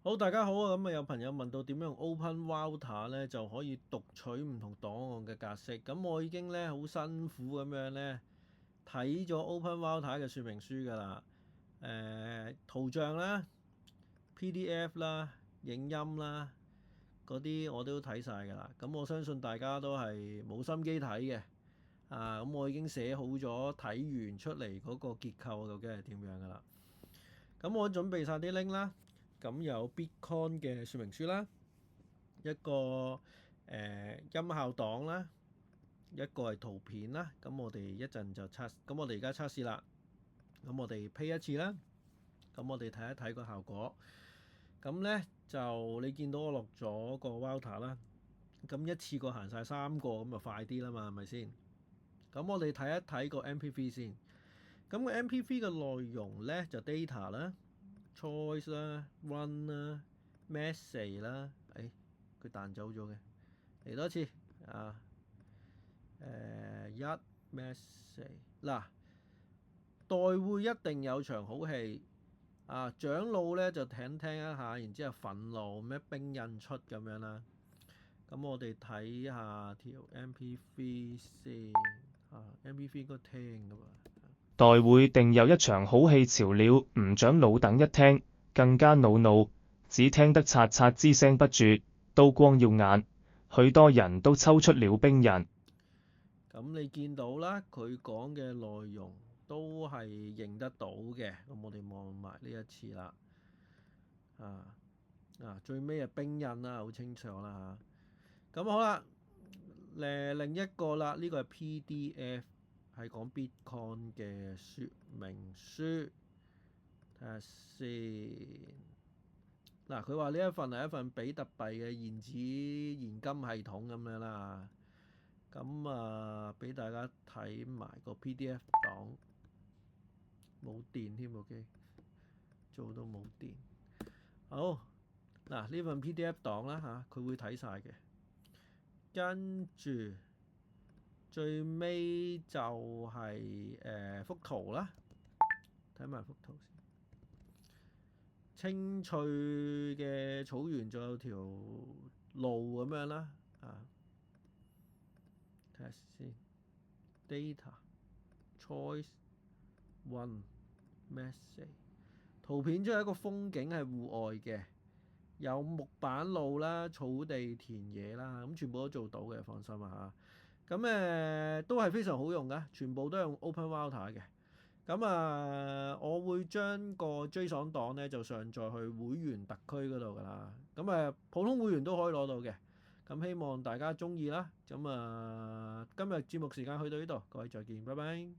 好，大家好啊！咁啊，有朋友問到點樣用 OpenWriter 咧就可以讀取唔同檔案嘅格式。咁我已經咧好辛苦咁樣咧睇咗 OpenWriter 嘅說明書㗎啦。圖像啦、PDF 啦、影音啦嗰啲我都睇晒㗎啦。咁我相信大家都係冇心機睇嘅。咁我已經寫好咗睇完出嚟嗰個結構究竟係點樣㗎啦。咁我準備晒啲 link 啦。咁有 Bitcoin 嘅說明書啦，一個音效檔啦，一個係圖片啦。咁我哋一陣就測，咁我哋而家測試啦。咁我哋 play 一次啦。咁我哋睇一睇個效果。咁呢，就你見到我落咗個 Router 啦。咁一次過行晒3個咁就快啲啦嘛，係咪先？咁我哋睇一睇個 MP3 先。咁個 MP3 嘅內容呢，就 data 啦、choice 啦、run 啦、message 啦。佢彈走咗嘅，嚟多次啊！一 message 嗱，待會一定有場好戲啊！長老咧就聽一下，然之後憤怒咩兵印出咁樣啦。咁我哋睇下條 MP3 先MP3 應該聽噶嘛？待會定有一場好戲，潮了唔長老等一聽更加惱怒，只聽得刷刷之聲不絕，刀光耀眼，許多人都抽出了兵刃。咁你見到啦，佢講嘅內容都係認得到嘅。咁我哋望埋呢一次啦。最尾係兵印啦，好清楚啦嚇。咁好啦，另一個啦，呢個係 PDF，係講 Bitcoin 嘅說明書。睇下先。嗱，佢話呢一份係一份比特幣嘅現金系統咁樣啦。咁俾大家睇埋個 PDF 檔，冇電添部機，做到冇電。好，嗱呢份 PDF 檔啦嚇，佢會睇晒嘅。跟住最尾就係幅圖啦，睇埋幅圖先。青翠嘅草原，仲有條路咁樣啦。睇下先 ，data choice one message。圖片即係一個風景係戶外嘅，有木板路啦、草地、田野啦，咁全部都做到嘅，放心啊嚇。咁都係非常好用嘅，全部都係用 OpenWriter 嘅。我會將個 JSON 檔咧就上載去會員特區嗰度噶啦。普通會員都可以攞到嘅。咁希望大家中意啦。今日節目時間去到呢度，各位再見，拜拜。